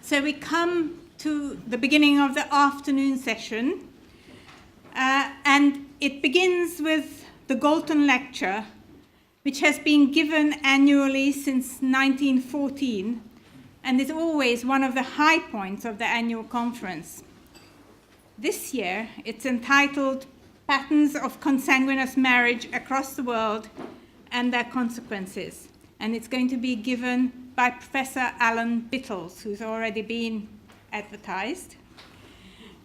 So we come to the beginning of the afternoon session, and it begins with the Galton Lecture, which has been given annually since 1914 and is always one of the high points of the annual conference. This year, it's entitled Patterns of Consanguineous Marriage Across the World and Their Consequences. And it's going to be given by Professor Alan Bittles, who's already been advertised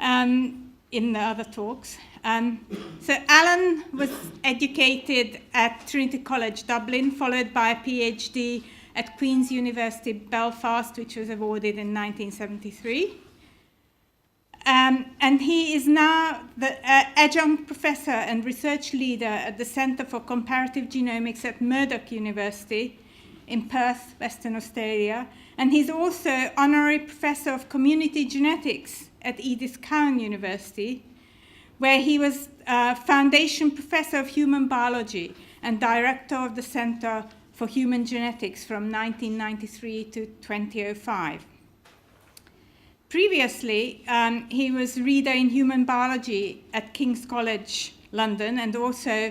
in the other talks. So Alan was educated at Trinity College Dublin, followed by a PhD at Queen's University Belfast, which was awarded in 1973. And he is now the adjunct professor and research leader at the Centre for Comparative Genomics at Murdoch University in Perth, Western Australia. And he's also honorary professor of community genetics at Edith Cowan University, where he was foundation professor of human biology and director of the Centre for Human Genetics from 1993 to 2005. Previously, he was reader in human biology at King's College, London, and also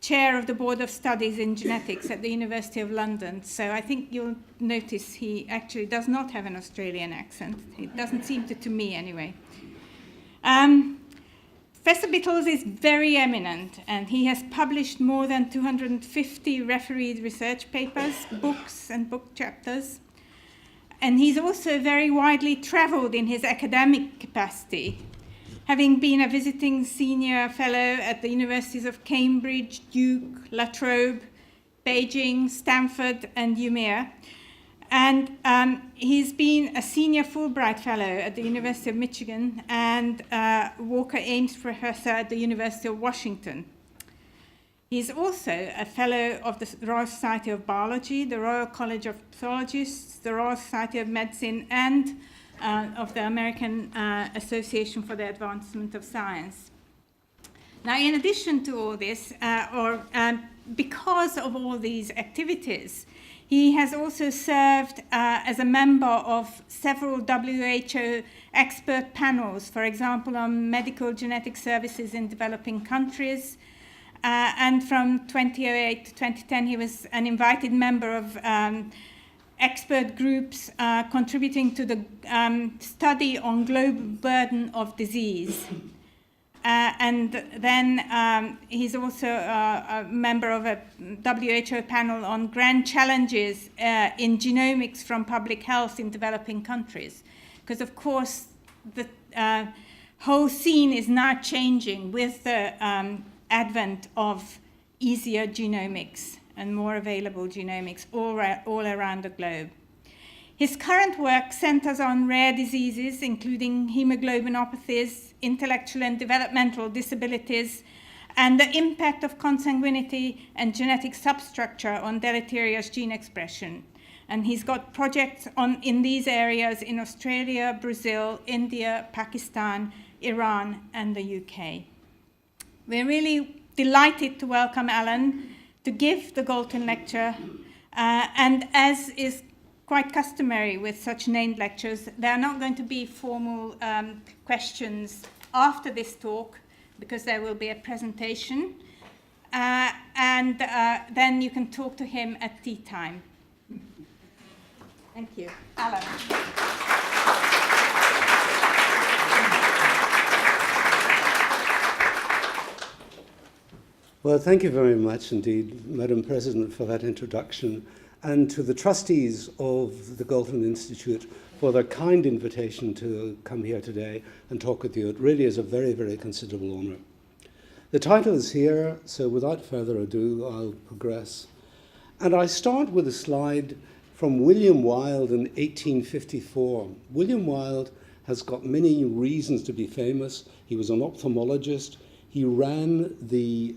chair of the Board of Studies in Genetics at the University of London. So I think you'll notice he actually does not have an Australian accent. It doesn't seem to me anyway. Professor Bittles is very eminent, and he has published more than 250 refereed research papers, books, and book chapters. And he's also very widely traveled in his academic capacity, having been a visiting senior fellow at the universities of Cambridge, Duke, La Trobe, Beijing, Stanford, and Umea. And he's been a senior Fulbright fellow at the University of Michigan and Walker Ames professor at the University of Washington. He's also a fellow of the Royal Society of Biology, the Royal College of Pathologists, the Royal Society of Medicine, and of the American Association for the Advancement of Science. Now, in addition to all this, because of all these activities, he has also served as a member of several WHO expert panels, for example, on medical genetic services in developing countries. And from 2008 to 2010, he was an invited member of expert groups contributing to the study on global burden of disease. And then he's also a member of a WHO panel on grand challenges in genomics from public health in developing countries. Because, of course, the whole scene is now changing with the advent of easier genomics and more available genomics all around the globe. His current work centers on rare diseases, including hemoglobinopathies, intellectual and developmental disabilities, and the impact of consanguinity and genetic substructure on deleterious gene expression. And he's got projects in these areas in Australia, Brazil, India, Pakistan, Iran, and the UK. We're really delighted to welcome Alan to give the Galton Lecture, and as is quite customary with such named lectures, there are not going to be formal questions after this talk, because there will be a presentation, and then you can talk to him at tea time. Thank you. Alan. Well, thank you very much indeed, Madam President, for that introduction, and to the trustees of the Galton Institute for their kind invitation to come here today and talk with you. It really is a very, very considerable honour. The title is here, so without further ado, I'll progress. And I start with a slide from William Wilde in 1854. William Wilde has got many reasons to be famous. He was an ophthalmologist. He ran the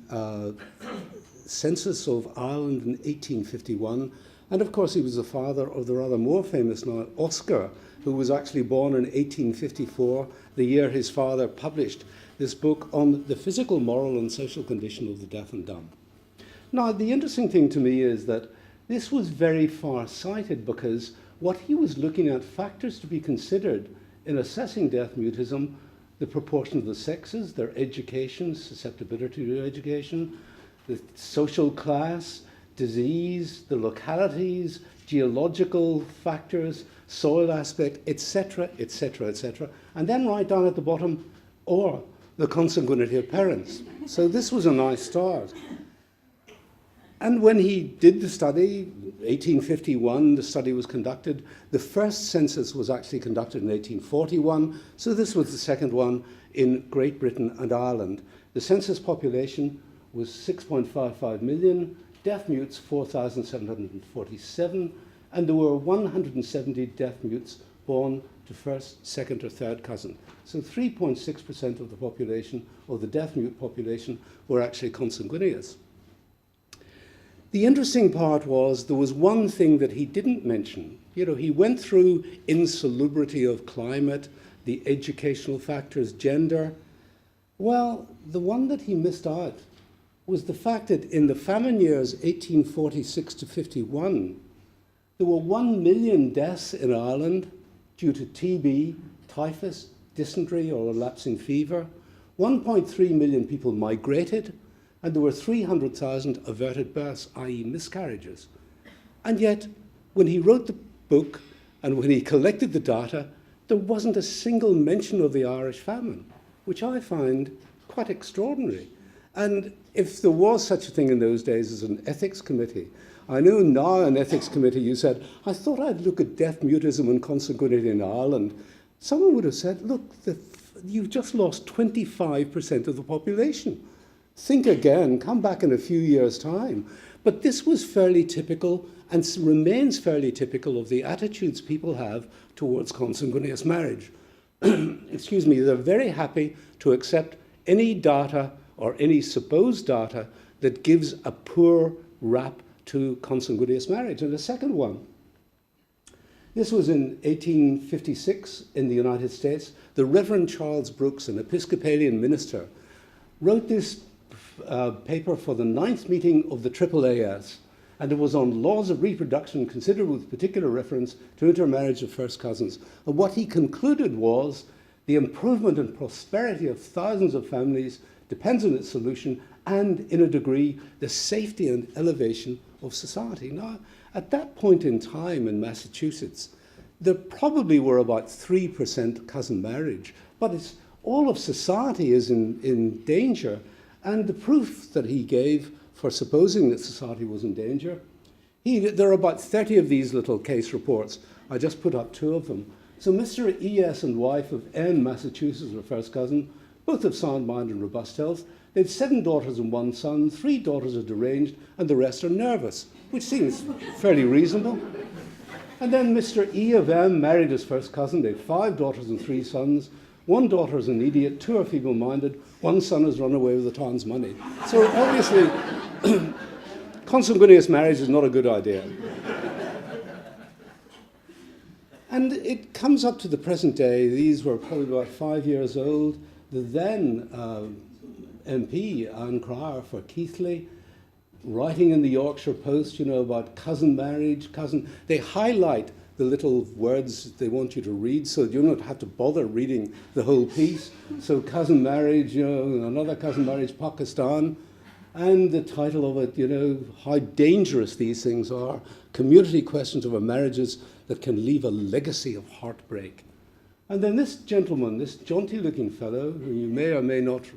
census of Ireland in 1851. And of course, he was the father of the rather more famous now, Oscar, who was actually born in 1854, the year his father published this book on the physical, moral, and social condition of the deaf and dumb. Now, the interesting thing to me is that this was very far-sighted, because what he was looking at, factors to be considered in assessing deaf mutism: the proportion of the sexes, their education, susceptibility to education, the social class, disease, the localities, geological factors, soil aspect, etc., etc., etc. And then right down at the bottom, or the consanguinity of parents. So this was a nice start. And when he did the study, 1851, the study was conducted. The first census was actually conducted in 1841, so this was the second one in Great Britain and Ireland. The census population was 6.55 million, deaf mutes 4,747, and there were 170 deaf mutes born to first, second, or third cousin. So 3.6% of the population, or the deaf mute population, were actually consanguineous. The interesting part was there was one thing that he didn't mention. You know, he went through insalubrity of climate, the educational factors, gender. Well, the one that he missed out was the fact that in the famine years 1846 to 51, there were 1 million deaths in Ireland due to TB, typhus, dysentery, or a lapsing fever. 1.3 million people migrated, and there were 300,000 averted births, i.e. miscarriages. And yet, when he wrote the book and when he collected the data, there wasn't a single mention of the Irish famine, which I find quite extraordinary. And if there was such a thing in those days as an ethics committee, I know now an ethics committee, you said, I thought I'd look at deaf mutism and consanguinity in Ireland. Someone would have said, look, you've just lost 25% of the population. Think again, come back in a few years' time. But this was fairly typical and remains fairly typical of the attitudes people have towards consanguineous marriage. Excuse me, they're very happy to accept any data or any supposed data that gives a poor rap to consanguineous marriage. And the second one, this was in 1856 in the United States. The Reverend Charles Brooks, an Episcopalian minister, wrote this paper for the 9th meeting of the AAAS, and it was on laws of reproduction considered with particular reference to intermarriage of first cousins. And what he concluded was the improvement and prosperity of thousands of families depends on its solution and, in a degree, the safety and elevation of society. Now, at that point in time in Massachusetts, there probably were about 3% cousin marriage, but all of society is in danger. And the proof that he gave for supposing that society was in danger, there are about 30 of these little case reports. I just put up 2 of them. So Mr. E.S. and wife of N, Massachusetts, were first cousin, both of sound mind and robust health. They had 7 daughters and 1 son, 3 daughters are deranged, and the rest are nervous, which seems fairly reasonable. And then Mr. E of M married his first cousin. They had 5 daughters and 3 sons. 1 daughter is an idiot, 2 are feeble-minded, 1 son has run away with the town's money. So obviously, consanguineous marriage is not a good idea. And it comes up to the present day. These were probably about 5 years old. The then MP, Anne Cryer for Keighley, writing in the Yorkshire Post, about cousin marriage, they highlight the little words they want you to read, so you don't have to bother reading the whole piece. So cousin marriage, another cousin marriage, Pakistan, and the title of it, how dangerous these things are, community questions over marriages that can leave a legacy of heartbreak. And then this gentleman, this jaunty-looking fellow, who you may or may not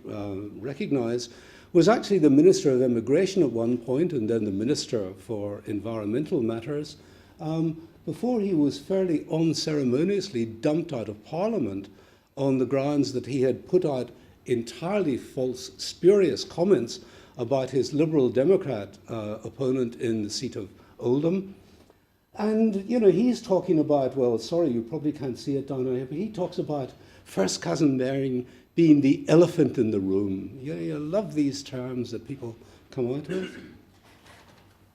recognize, was actually the Minister of Immigration at one point, and then the Minister for Environmental Matters, before he was fairly unceremoniously dumped out of Parliament on the grounds that he had put out entirely false, spurious comments about his Liberal Democrat opponent in the seat of Oldham. And, he's talking about, well, sorry, you probably can't see it down here, but he talks about first cousin marrying being the elephant in the room. You love these terms that people come out with.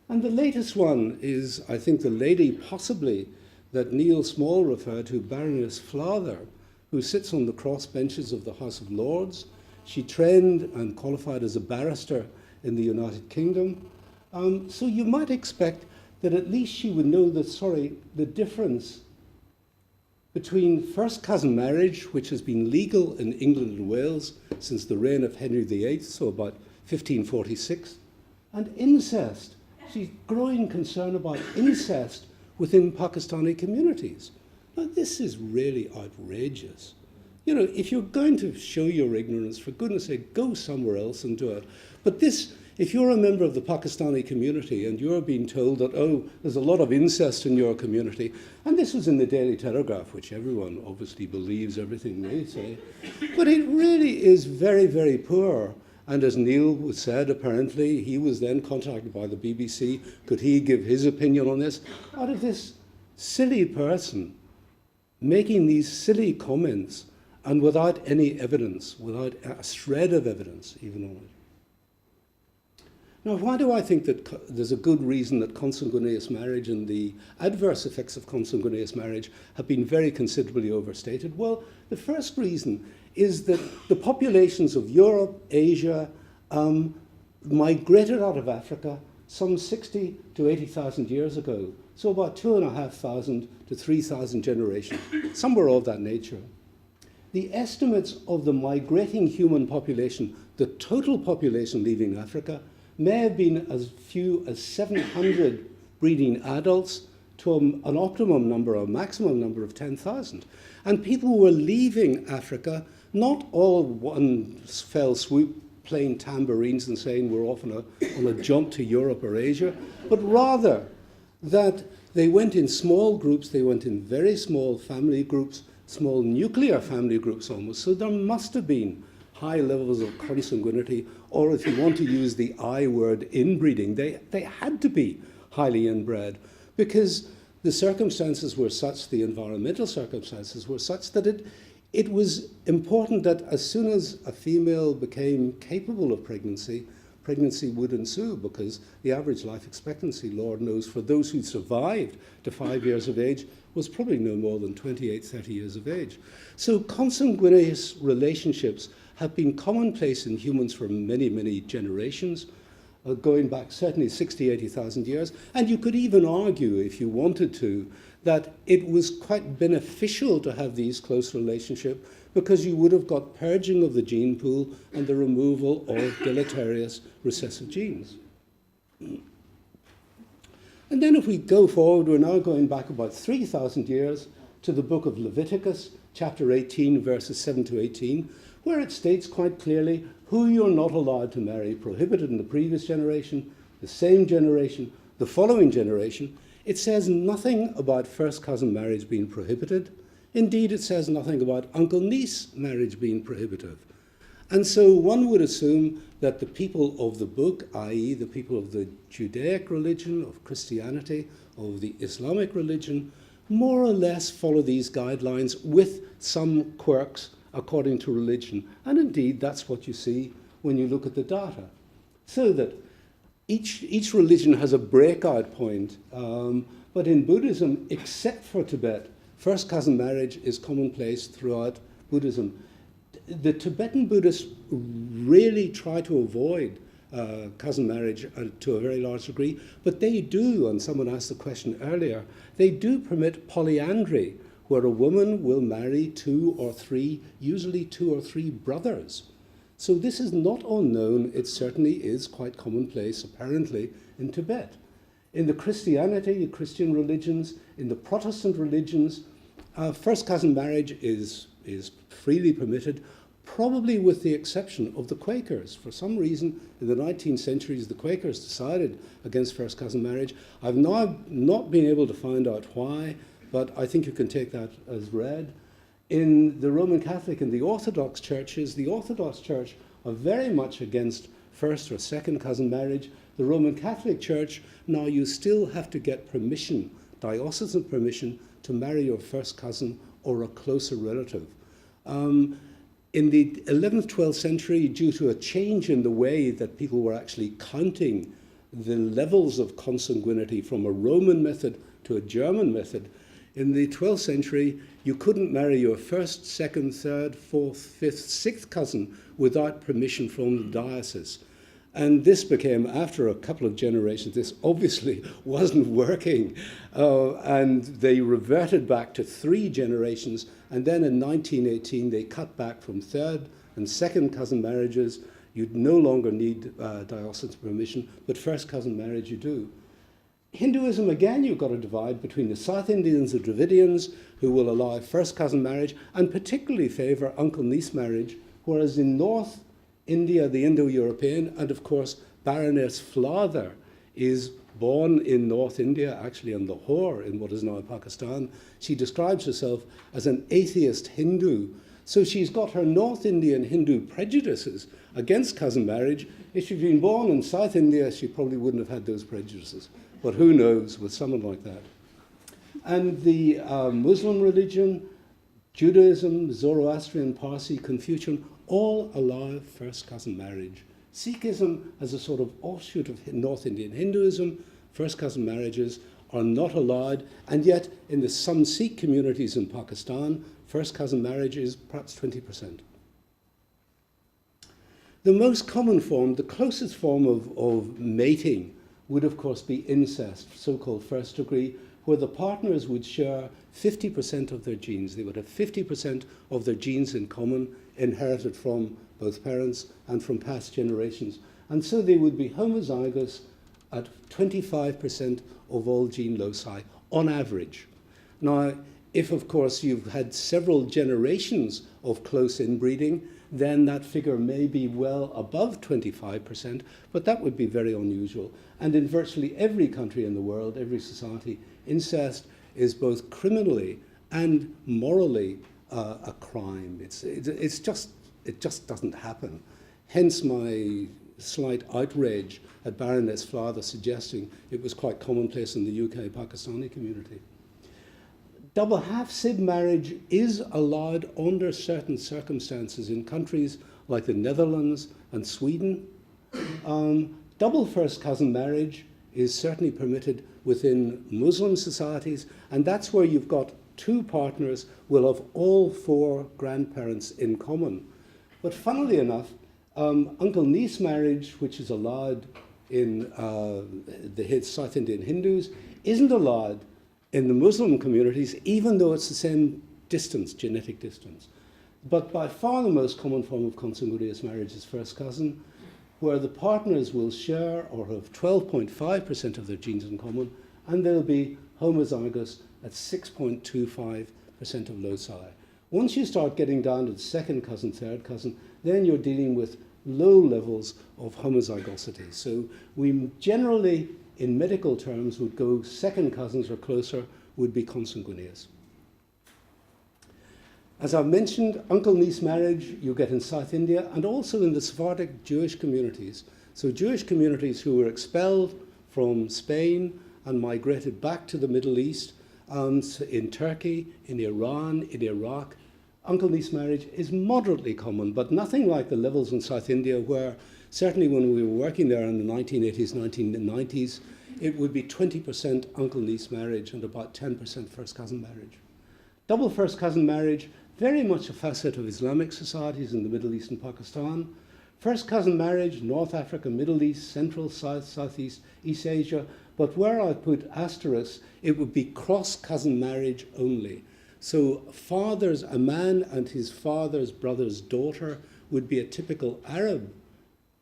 And the latest one is, I think, the lady possibly that Neil Small referred to, Baroness Flather, who sits on the cross benches of the House of Lords. She trained and qualified as a barrister in the United Kingdom. So you might expect that at least she would know the difference between first cousin marriage, which has been legal in England and Wales since the reign of Henry VIII, so about 1546, and incest. She's growing concern about incest within Pakistani communities. Now, this is really outrageous. You know, if you're going to show your ignorance, for goodness sake, go somewhere else and do it. But this, if you're a member of the Pakistani community and you're being told that, oh, there's a lot of incest in your community, and this was in the Daily Telegraph, which everyone obviously believes everything they say, but it really is very, very poor. And as Neil said, apparently, he was then contacted by the BBC. Could he give his opinion on this? Out of this silly person making these silly comments and without any evidence, without a shred of evidence even on it. Now, why do I think that there's a good reason that consanguineous marriage and the adverse effects of consanguineous marriage have been very considerably overstated? Well, the first reason is that the populations of Europe, Asia, migrated out of Africa some 60 to 80,000 years ago. So about 2,500 to 3,000 generations, somewhere of that nature. The estimates of the migrating human population, the total population leaving Africa, may have been as few as 700 breeding adults to an optimum number, a maximum number of 10,000. And people were leaving Africa, not all one fell swoop, playing tambourines and saying we're off on a jump to Europe or Asia, but rather that they went in small groups, they went in very small family groups, small nuclear family groups almost. So there must have been high levels of consanguinity, or if you want to use the I word, inbreeding, they had to be highly inbred because the circumstances were such, the environmental circumstances were such that it was important that as soon as a female became capable of pregnancy, pregnancy would ensue because the average life expectancy, Lord knows, for those who survived to 5 years of age was probably no more than 28, 30 years of age. So consanguineous relationships have been commonplace in humans for many, many generations, going back certainly 60, 80,000 years. And you could even argue, if you wanted to, that it was quite beneficial to have these close relationships because you would have got purging of the gene pool and the removal of deleterious recessive genes. And then if we go forward, we're now going back about 3,000 years to the book of Leviticus, chapter 18, verses 7 to 18, where it states quite clearly who you're not allowed to marry, prohibited in the previous generation, the same generation, the following generation. It says nothing about first cousin marriage being prohibited. Indeed, it says nothing about uncle-niece marriage being prohibitive. And so one would assume that the people of the book, i.e. the people of the Judaic religion, of Christianity, of the Islamic religion, more or less follow these guidelines with some quirks according to religion. And indeed, that's what you see when you look at the data. So that each religion has a breakout point, but in Buddhism, except for Tibet, first cousin marriage is commonplace throughout Buddhism. The Tibetan Buddhists really try to avoid cousin marriage to a very large degree, but they do, and someone asked the question earlier, they do permit polyandry, where a woman will marry two or three, usually 2 or 3 brothers. So this is not unknown, it certainly is quite commonplace, apparently, in Tibet. In the Christian religions, in the Protestant religions, first cousin marriage is freely permitted, probably with the exception of the Quakers. For some reason, in the 19th centuries, the Quakers decided against first cousin marriage. I've now not been able to find out why, but I think you can take that as read. In the Roman Catholic and the Orthodox churches, the Orthodox Church are very much against first or second cousin marriage. The Roman Catholic Church, now you still have to get permission, diocesan permission, to marry your first cousin or a closer relative. In the 11th, 12th century, due to a change in the way that people were actually counting the levels of consanguinity from a Roman method to a German method, in the 12th century, you couldn't marry your first, second, third, fourth, fifth, sixth cousin without permission from the diocese. And this became, after a couple of generations, this obviously wasn't working. And they reverted back to 3 generations. And then in 1918, they cut back from third and second cousin marriages. You'd no longer need diocesan permission, but first cousin marriage you do. Hinduism, again, you've got a divide between the South Indians, the Dravidians, who will allow first cousin marriage and particularly favour uncle-niece marriage, whereas in North India, the Indo-European, and of course, Baroness Flather is born in North India, actually in Lahore, in what is now Pakistan. She describes herself as an atheist Hindu. So she's got her North Indian Hindu prejudices against cousin marriage. If she'd been born in South India, she probably wouldn't have had those prejudices. But who knows with someone like that. And the Muslim religion, Judaism, Zoroastrian, Parsi, Confucian, all allow first cousin marriage. Sikhism, as a sort of offshoot of North Indian Hinduism, first cousin marriages are not allowed, and yet in some Sikh communities in Pakistan, first cousin marriage is perhaps 20%. The most common form, the closest form of mating would of course be incest, so-called first degree, where the partners would share 50% of their genes. They would have 50% of their genes in common, inherited from both parents and from past generations. And so they would be homozygous at 25% of all gene loci on average. Now, if of course you've had several generations of close inbreeding, then that figure may be well above 25%, but that would be very unusual. And in virtually every country in the world, every society, incest is both criminally and morally a crime. It just doesn't happen. Hence my slight outrage at Baroness Flather suggesting it was quite commonplace in the UK Pakistani community. Double half-sib marriage is allowed under certain circumstances in countries like the Netherlands and Sweden. Double first cousin marriage is certainly permitted within Muslim societies, and that's where you've got 2 partners will have all 4 grandparents in common. But funnily enough, uncle-niece marriage, which is allowed in the South Indian Hindus, isn't allowed in the Muslim communities, even though it's the same distance, genetic distance. But by far the most common form of consanguineous marriage is first cousin, where the partners will share or have 12.5% of their genes in common, and they'll be homozygous at 6.25% of loci. Once you start getting down to the second cousin, third cousin, then you're dealing with low levels of homozygosity. So we generally, in medical terms, would go second cousins or closer would be consanguineous. As I've mentioned, uncle-niece marriage you get in South India and also in the Sephardic Jewish communities. So Jewish communities who were expelled from Spain and migrated back to the Middle East, in Turkey, in Iran, in Iraq, uncle-niece marriage is moderately common, but nothing like the levels in South India where certainly when we were working there in the 1980s, 1990s, it would be 20% uncle-niece marriage and about 10% first cousin marriage. Double first cousin marriage, very much a facet of Islamic societies in the Middle East and Pakistan. First cousin marriage, North Africa, Middle East, Central, South, Southeast, East Asia, but where I put asterisks, it would be cross-cousin marriage only. So a man and his father's brother's daughter would be a typical Arab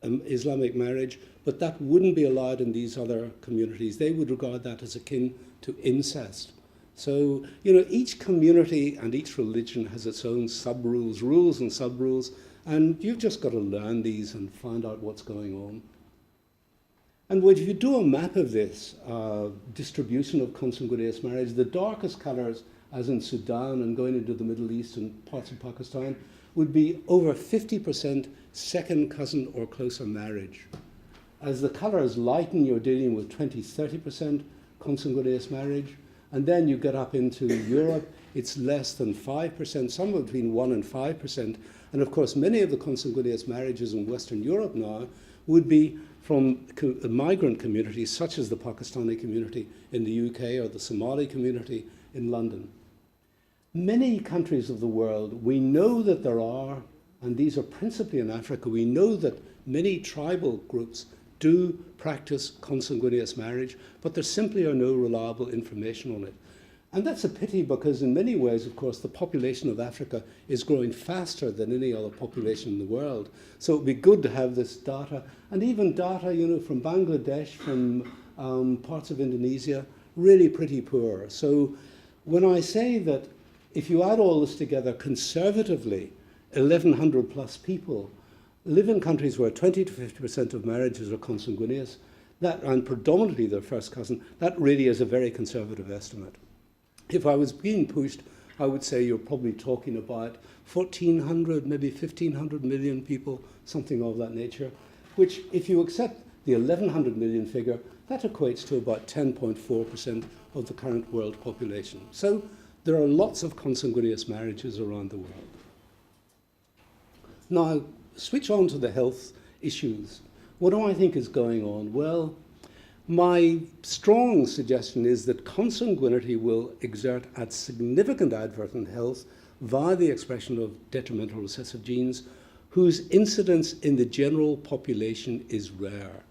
Islamic marriage, but that wouldn't be allowed in these other communities. They would regard that as akin to incest. So, each community and each religion has its own sub-rules, rules and sub-rules, and you've just got to learn these and find out what's going on. And if you do a map of this distribution of consanguineous marriage, the darkest colours, as in Sudan and going into the Middle East and parts of Pakistan, would be over 50% second cousin or closer marriage. As the colours lighten, you're dealing with 20-30% consanguineous marriage. And then you get up into Europe, it's less than 5%, somewhere between 1 and 5%. And of course, many of the consanguineous marriages in Western Europe now would be from migrant communities, such as the Pakistani community in the UK or the Somali community in London. Many countries of the world, we know that there are and these are principally in Africa. We know that many tribal groups do practice consanguineous marriage, but there simply are no reliable information on it. And that's a pity because in many ways, of course, the population of Africa is growing faster than any other population in the world. So it would be good to have this data, and even data, you know, from Bangladesh, from parts of Indonesia, really pretty poor. So when I say that if you add all this together conservatively, 1,100 plus people live in countries where 20 to 50% of marriages are consanguineous, that, and predominantly their first cousin, that really is a very conservative estimate. If I was being pushed, I would say you're probably talking about 1,400, maybe 1,500 million people, something of that nature, which if you accept the 1,100 million figure, that equates to about 10.4% of the current world population. So there are lots of consanguineous marriages around the world. Now, switch on to the health issues. What do I think is going on? Well, my strong suggestion is that consanguinity will exert a significant advert on health via the expression of detrimental recessive genes, whose incidence in the general population is rare.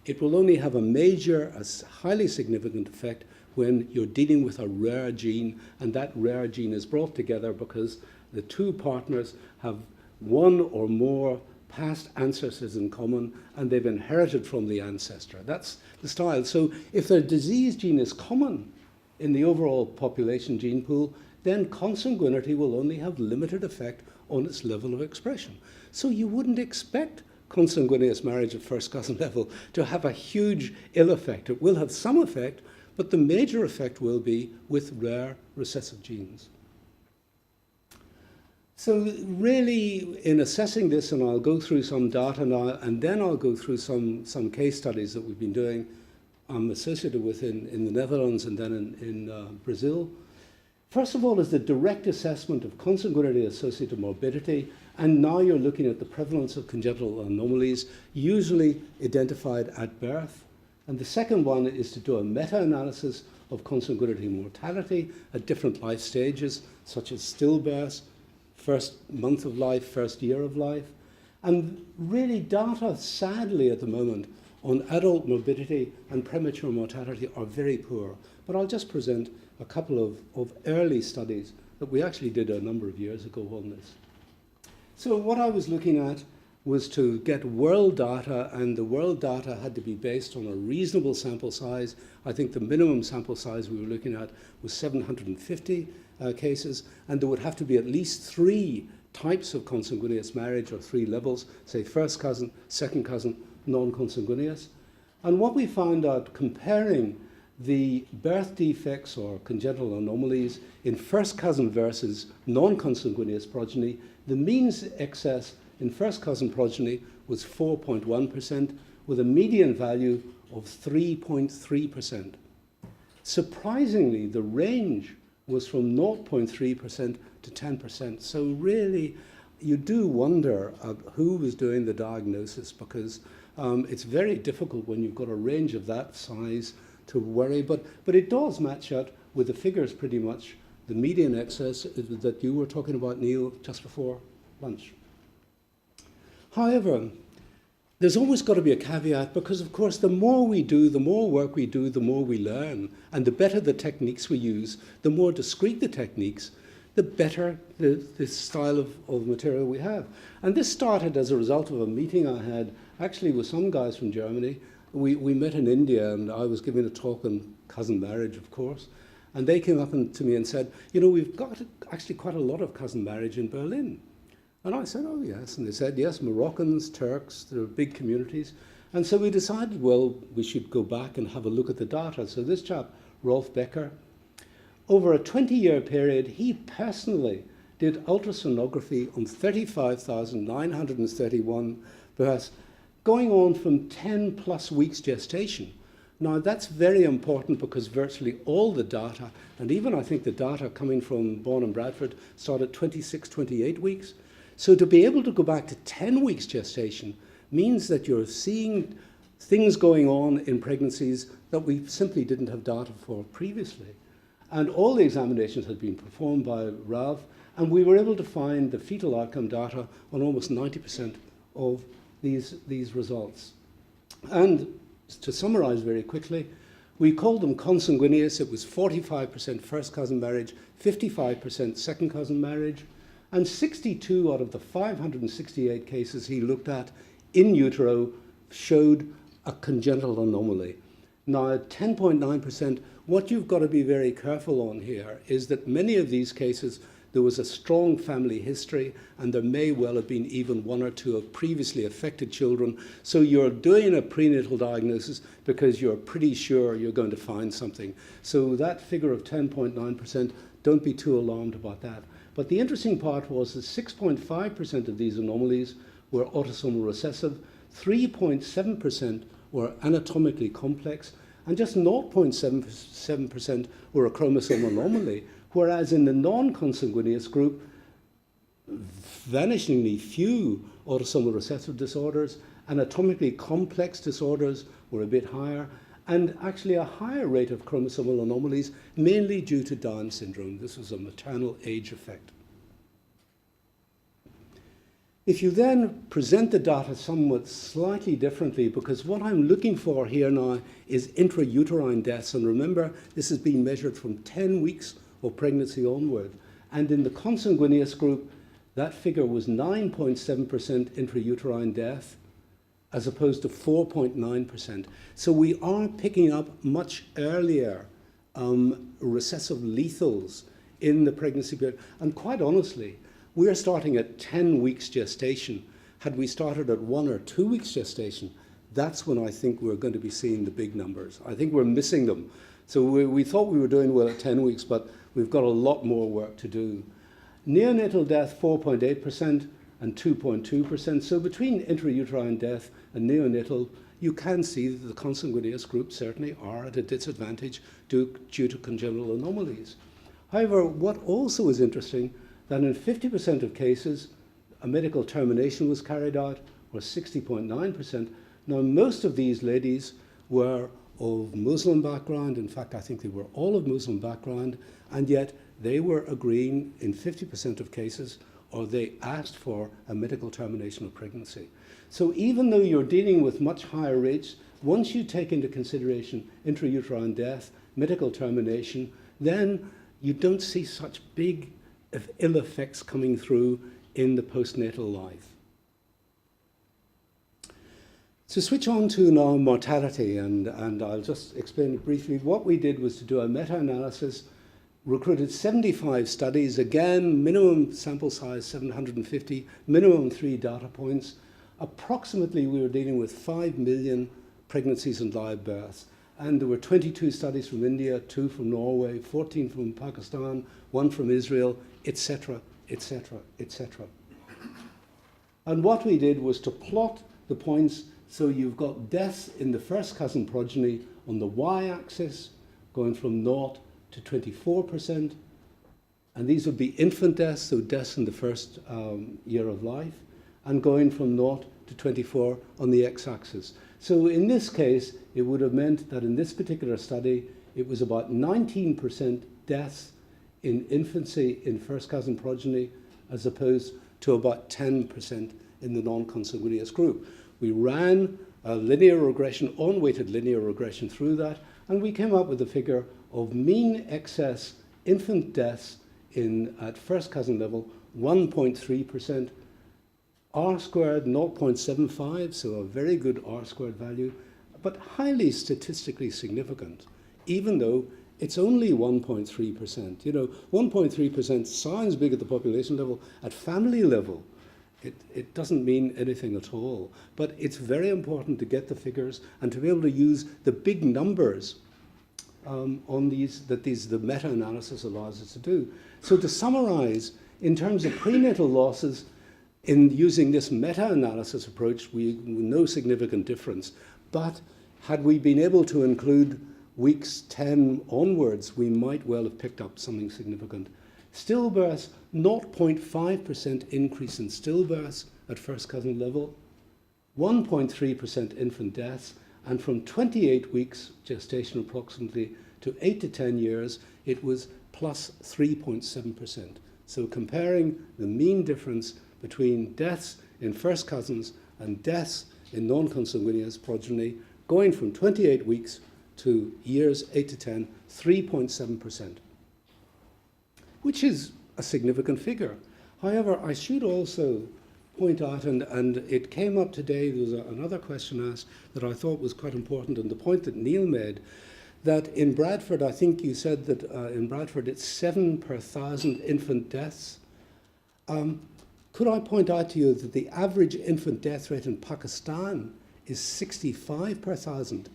It will only have a major, a highly significant effect when you're dealing with a rare gene, and that rare gene is brought together because the two partners have one or more past ancestors in common, and they've inherited from the ancestor. That's the style. So if the disease gene is common in the overall population gene pool, then consanguinity will only have limited effect on its level of expression. So you wouldn't expect consanguineous marriage at first cousin level to have a huge ill effect. It will have some effect, but the major effect will be with rare recessive genes. So really, in assessing this, and I'll go through some data now, and then I'll go through some case studies that we've been doing, associated with in the Netherlands and then in Brazil. First of all is the direct assessment of consanguinity-associated morbidity, and now you're looking at the prevalence of congenital anomalies, usually identified at birth. And the second one is to do a meta-analysis of consanguinity mortality at different life stages, such as stillbirth, first month of life, first year of life. And really data, sadly at the moment, on adult morbidity and premature mortality are very poor. But I'll just present a couple of early studies that we actually did a number of years ago on this. So what I was looking at was to get world data, and the world data had to be based on a reasonable sample size. I think the minimum sample size we were looking at was 750 cases, and there would have to be at least 3 types of consanguineous marriage, or 3 levels, say first cousin, second cousin, non-consanguineous. And what we found out comparing the birth defects or congenital anomalies in first cousin versus non-consanguineous progeny, the mean excess in first cousin progeny was 4.1%, with a median value of 3.3%. Surprisingly, the range was from 0.3% to 10%. So really, you do wonder who was doing the diagnosis, because it's very difficult when you've got a range of that size to worry. But it does match up with the figures pretty much, the median excess that you were talking about, Neil, just before lunch. However, there's always got to be a caveat, because of course the more we do, the more work we do, the more we learn, and the better the techniques we use, the more discrete the techniques, the better the style of material we have. And this started as a result of a meeting I had actually with some guys from Germany. We met in India, and I was giving a talk on cousin marriage, of course, and they came up to me and said, you know, we've got actually quite a lot of cousin marriage in Berlin. And I said, oh yes. And they said, yes, Moroccans, Turks, there are big communities. And so we decided, well, we should go back and have a look at the data. So this chap, Rolf Becker, over a 20-year period, he personally did ultrasonography on 35,931 births, going on from 10 plus weeks gestation. Now that's very important, because virtually all the data, and even I think the data coming from Bourne and Bradford, start at 26, 28 weeks. So to be able to go back to 10 weeks gestation means that you're seeing things going on in pregnancies that we simply didn't have data for previously. And all the examinations had been performed by Ralph, and we were able to find the fetal outcome data on almost 90% of these results. And to summarize very quickly, we called them consanguineous. It was 45% first cousin marriage, 55% second cousin marriage, and 62 out of the 568 cases he looked at in utero showed a congenital anomaly. Now, at 10.9%, what you've got to be very careful on here is that many of these cases, there was a strong family history, and there may well have been even one or two of previously affected children. So you're doing a prenatal diagnosis because you're pretty sure you're going to find something. So that figure of 10.9%, don't be too alarmed about that. But the interesting part was that 6.5% of these anomalies were autosomal recessive, 3.7% were anatomically complex, and just 0.77% were a chromosome anomaly, whereas in the non-consanguineous group, vanishingly few autosomal recessive disorders, anatomically complex disorders were a bit higher, and actually a higher rate of chromosomal anomalies, mainly due to Down syndrome. This was a maternal age effect. If you then present the data somewhat slightly differently, because what I'm looking for here now is intrauterine deaths, and remember, this has been measured from 10 weeks of pregnancy onward. And in the consanguineous group, that figure was 9.7% intrauterine death, as opposed to 4.9%. So we are picking up much earlier recessive lethals in the pregnancy period. And quite honestly, we are starting at 10 weeks gestation. Had we started at 1 or 2 weeks gestation, that's when I think we're going to be seeing the big numbers. I think we're missing them. So we thought we were doing well at 10 weeks, but we've got a lot more work to do. Neonatal death, 4.8% and 2.2%. So between intrauterine death and neonatal, you can see that the consanguineous group certainly are at a disadvantage due to congenital anomalies. However, what also is interesting, that in 50% of cases, a medical termination was carried out, or 60.9%. Now, most of these ladies were of Muslim background. In fact, I think they were all of Muslim background, and yet they were agreeing in 50% of cases, or they asked for a medical termination of pregnancy. So even though you're dealing with much higher rates, once you take into consideration intrauterine death, medical termination, then you don't see such big ill effects coming through in the postnatal life. To switch on to now mortality, and I'll just explain it briefly. What we did was to do a meta-analysis, recruited 75 studies, again, minimum sample size 750, minimum 3 data points. Approximately, we were dealing with 5 million pregnancies and live births. And there were 22 studies from India, 2 from Norway, 14 from Pakistan, 1 from Israel, etc., etc., etc. And what we did was to plot the points. So you've got deaths in the first cousin progeny on the y-axis, going from 0 to 24%. And these would be infant deaths, so deaths in the first year of life, and going from 0 to 24 on the x-axis. So in this case, it would have meant that in this particular study, it was about 19% deaths in infancy in first cousin progeny, as opposed to about 10% in the non-consanguineous group. We ran a linear regression, unweighted linear regression through that, and we came up with a figure of mean excess infant deaths at first cousin level, 1.3%, R-squared 0.75, so a very good R-squared value, but highly statistically significant, even though it's only 1.3%. You know, 1.3% sounds big at the population level. At family level, it doesn't mean anything at all. But it's very important to get the figures and to be able to use the big numbers on these, the meta-analysis allows us to do. So to summarize, in terms of prenatal losses, in using this meta-analysis approach, no significant difference. But had we been able to include weeks 10 onwards, we might well have picked up something significant. Stillbirths, 0.5% increase in stillbirths at first cousin level, 1.3% infant deaths, and from 28 weeks gestation approximately to 8 to 10 years, it was plus 3.7%. So comparing the mean difference between deaths in first cousins and deaths in non-consanguineous progeny, going from 28 weeks to years 8 to 10, 3.7%, which is a significant figure. However, I should also point out, and it came up today, there was another question asked that I thought was quite important, and the point that Neil made, that in Bradford, I think you said that in Bradford it's 7 per 1,000 infant deaths. Could I point out to you that the average infant death rate in Pakistan is 65 per 1,000,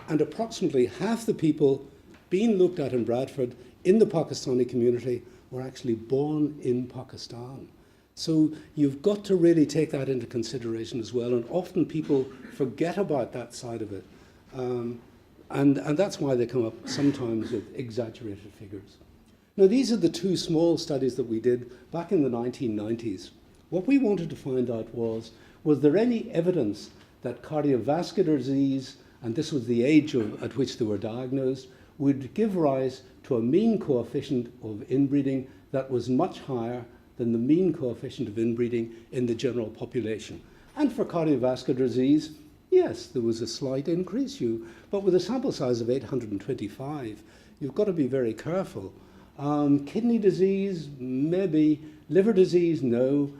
and approximately half the people being looked at in Bradford in the Pakistani community were actually born in Pakistan. So you've got to really take that into consideration as well, and often people forget about that side of it. And that's why they come up sometimes with exaggerated figures. Now, these are the two small studies that we did back in the 1990s. What we wanted to find out was there any evidence that cardiovascular disease, and this was the age at which they were diagnosed, would give rise to a mean coefficient of inbreeding that was much higher than the mean coefficient of inbreeding in the general population. And for cardiovascular disease, yes, there was a slight increase, but with a sample size of 825, you've got to be very careful. Kidney disease, maybe. Liver disease, no.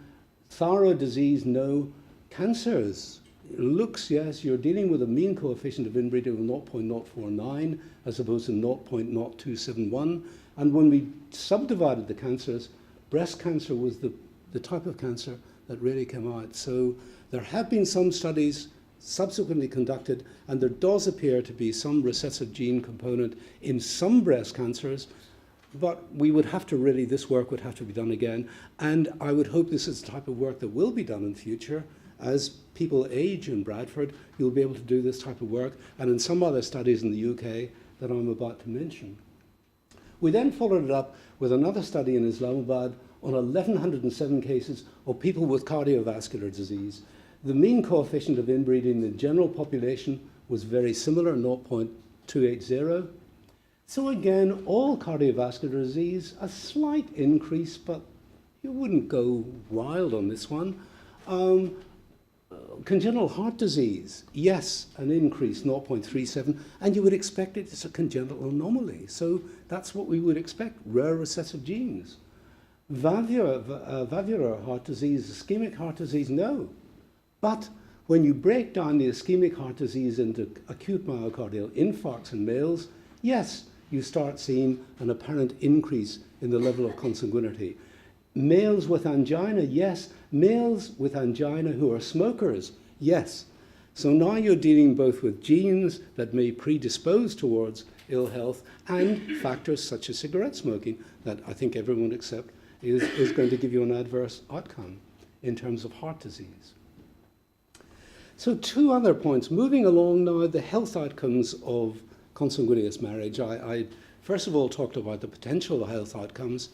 Thyroid disease, no. Cancers, looks, yes, you're dealing with a mean coefficient of inbreeding of 0.049 as opposed to 0.0271. And when we subdivided the cancers, breast cancer was the type of cancer that really came out. So there have been some studies subsequently conducted, and there does appear to be some recessive gene component in some breast cancers, but we would have to really, this work would have to be done again. And I would hope this is the type of work that will be done in the future. As people age in Bradford, you'll be able to do this type of work, and in some other studies in the UK that I'm about to mention. We then followed it up with another study in Islamabad on 1,107 cases of people with cardiovascular disease. The mean coefficient of inbreeding in the general population was very similar, 0.280. So again, all cardiovascular disease, a slight increase, but you wouldn't go wild on this one. Congenital heart disease, yes, an increase, 0.37, and you would expect it's a congenital anomaly. So that's what we would expect, rare recessive genes. Valvular heart disease, ischemic heart disease, no. But when you break down the ischemic heart disease into acute myocardial infarcts in males, yes, you start seeing an apparent increase in the level of consanguinity. Males with angina, yes. Males with angina who are smokers, yes. So now you're dealing both with genes that may predispose towards ill health and factors such as cigarette smoking that I think everyone would accept is going to give you an adverse outcome in terms of heart disease. So two other points. Moving along now, the health outcomes of consanguineous marriage. I first of all talked about the potential health outcomes,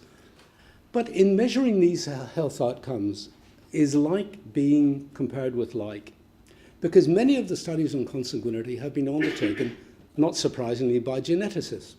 but in measuring these health outcomes is like being compared with like, because many of the studies on consanguinity have been undertaken, not surprisingly, by geneticists.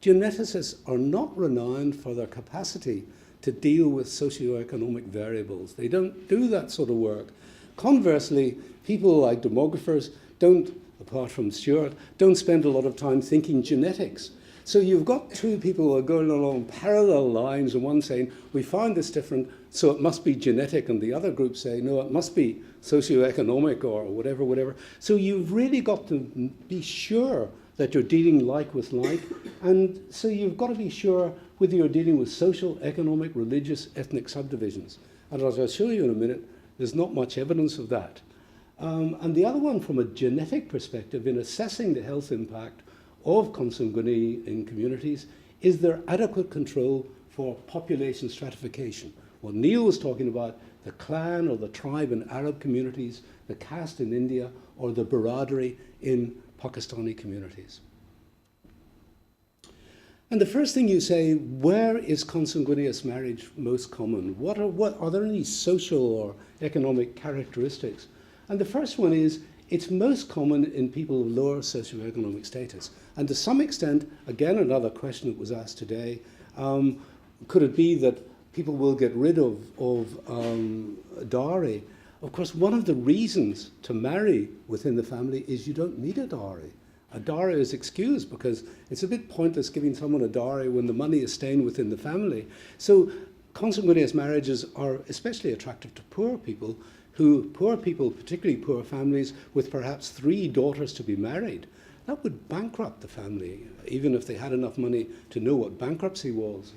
Geneticists are not renowned for their capacity to deal with socioeconomic variables. They don't do that sort of work. Conversely, people like demographers don't, apart from Stuart, don't spend a lot of time thinking genetics. So you've got two people who are going along parallel lines, and one saying, we found this different, so it must be genetic, and the other group say, no, it must be socioeconomic or whatever. So you've really got to be sure that you're dealing like with like, and so you've got to be sure whether you're dealing with social, economic, religious, ethnic subdivisions. And as I'll show you in a minute, there's not much evidence of that. And the other one, from a genetic perspective, in assessing the health impact of consanguinity in communities, is there adequate control for population stratification? What Neil was talking about, the clan or the tribe in Arab communities, the caste in India, or the biradari in Pakistani communities. And the first thing you say, where is consanguineous marriage most common? Are there any social or economic characteristics? And the first one is It's most common in people of lower socioeconomic status. And to some extent, again, another question that was asked today, could it be that people will get rid of dowry? Of course, one of the reasons to marry within the family is you don't need a dowry. A dowry is excused because it's a bit pointless giving someone a dowry when the money is staying within the family. So consanguineous marriages are especially attractive to poor people, particularly poor families with perhaps 3 daughters to be married. That would bankrupt the family, even if they had enough money to know what bankruptcy was.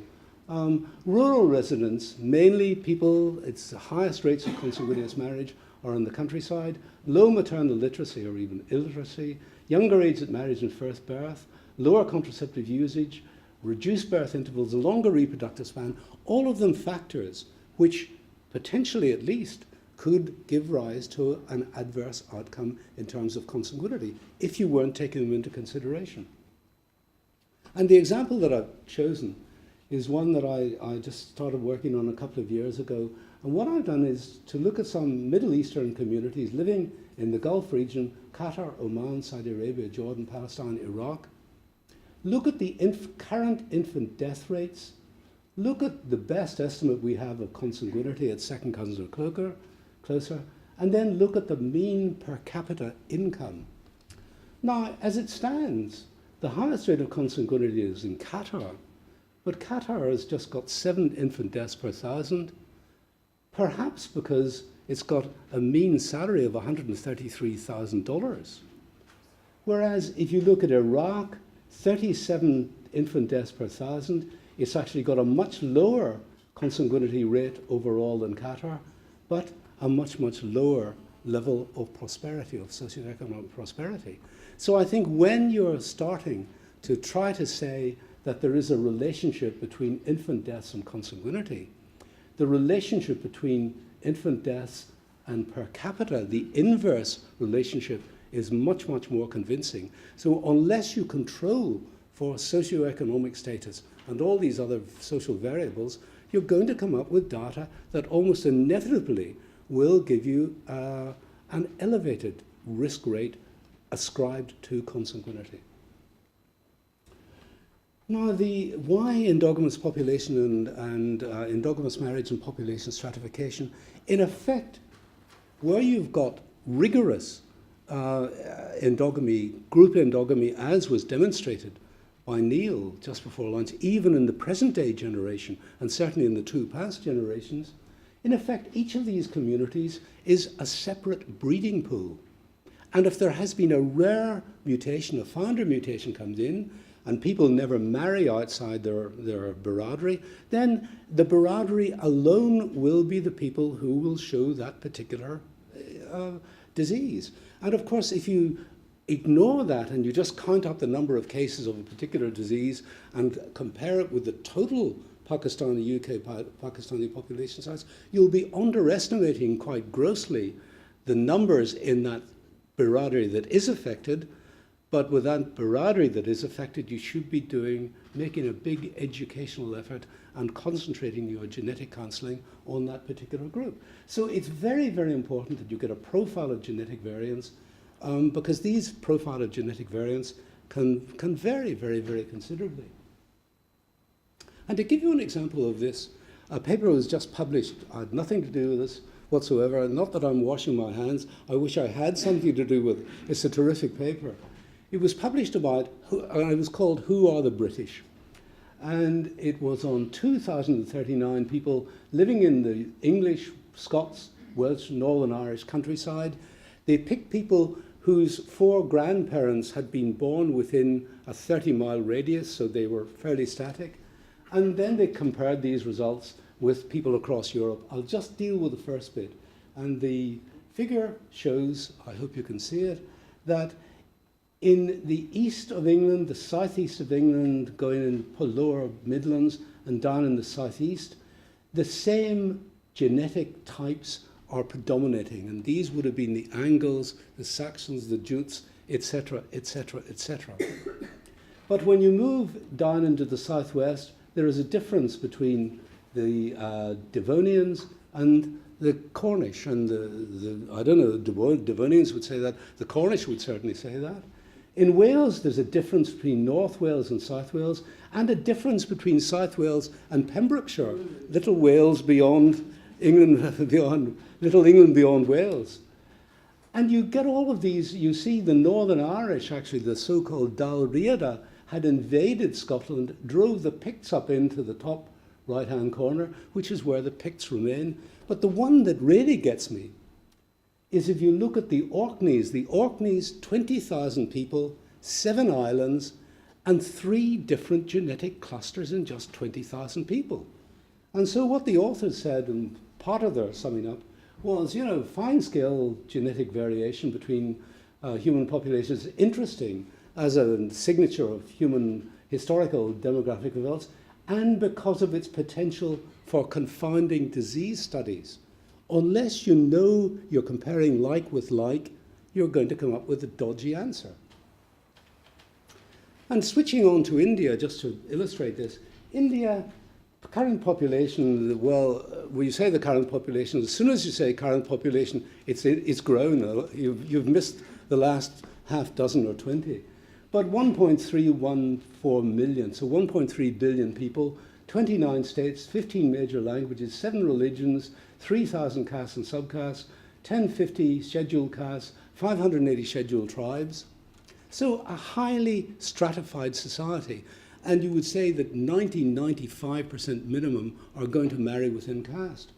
Rural residents, mainly people, it's the highest rates of consanguineous marriage are in the countryside, low maternal literacy or even illiteracy, younger age at marriage and first birth, lower contraceptive usage, reduced birth intervals, a longer reproductive span, all of them factors which potentially at least could give rise to an adverse outcome in terms of consanguinity if you weren't taking them into consideration. And the example that I've chosen is one that I just started working on a couple of years ago. And what I've done is to look at some Middle Eastern communities living in the Gulf region, Qatar, Oman, Saudi Arabia, Jordan, Palestine, Iraq. Look at the current infant death rates. Look at the best estimate we have of consanguinity at second cousins or closer, and then look at the mean per capita income. Now, as it stands, the highest rate of consanguinity is in Qatar, but Qatar has just got 7 infant deaths per 1,000, perhaps because it's got a mean salary of $133,000. Whereas if you look at Iraq, 37 infant deaths per 1,000, it's actually got a much lower consanguinity rate overall than Qatar, but a much, much lower level of prosperity, of socioeconomic prosperity. So I think when you're starting to try to say that there is a relationship between infant deaths and consanguinity, the relationship between infant deaths and per capita, the inverse relationship, is much, much more convincing. So unless you control for socioeconomic status and all these other social variables, you're going to come up with data that almost inevitably will give you an elevated risk rate ascribed to consanguinity. Now, why endogamous population and endogamous marriage and population stratification? In effect, where you've got rigorous endogamy, group endogamy, as was demonstrated by Neil just before lunch, even in the present day generation, and certainly in the 2 past generations, in effect, each of these communities is a separate breeding pool. And if there has been a rare mutation, a founder mutation comes in, and people never marry outside their biradry, then the biradry alone will be the people who will show that particular disease. And of course, if you ignore that and you just count up the number of cases of a particular disease and compare it with the total Pakistani, Pakistani population size, you'll be underestimating quite grossly the numbers in that biradry that is affected. But with that biradry that is affected, you should be making a big educational effort and concentrating your genetic counselling on that particular group. So it's very, very important that you get a profile of genetic variants, because these profile of genetic variants can vary very, very considerably. And to give you an example of this, a paper was just published. I had nothing to do with this whatsoever. Not that I'm washing my hands. I wish I had something to do with it. It's a terrific paper. It was published about, it was called Who Are the British? And it was on 2,039 people living in the English, Scots, Welsh, Northern Irish countryside. They picked people whose 4 grandparents had been born within a 30-mile radius, so they were fairly static. And then they compared these results with people across Europe. I'll just deal with the first bit. And the figure shows, I hope you can see it, that in the east of England, the southeast of England, going in lower Midlands and down in the southeast, the same genetic types are predominating. And these would have been the Angles, the Saxons, the Jutes, etc., etc., etc. But when you move down into the southwest, there is a difference between the Devonians, and the Cornish, and I don't know, the Devonians would say that, the Cornish would certainly say that. In Wales, there's a difference between North Wales and South Wales, and a difference between South Wales and Pembrokeshire, little Wales beyond England, little England beyond Wales. And you get all of these, you see the Northern Irish, actually the so-called Dal Riada, had invaded Scotland, drove the Picts up into the top right-hand corner, which is where the Picts remain. But the one that really gets me is if you look at the Orkneys, 20,000 people, 7 islands, and 3 different genetic clusters in just 20,000 people. And so what the authors said, and part of their summing up, was, you know, fine-scale genetic variation between human populations is interesting as a signature of human historical demographic results, and because of its potential for confounding disease studies. Unless you know you're comparing like with like, you're going to come up with a dodgy answer. And switching on to India, just to illustrate this, India, current population, well, when you say the current population, as soon as you say current population, it's grown. You've missed the last half dozen or 20. But 1.314 million, so 1.3 billion people, 29 states, 15 major languages, 7 religions, 3,000 castes and subcastes, 1050 scheduled castes, 580 scheduled tribes. So a highly stratified society. And you would say that 95% minimum are going to marry within caste.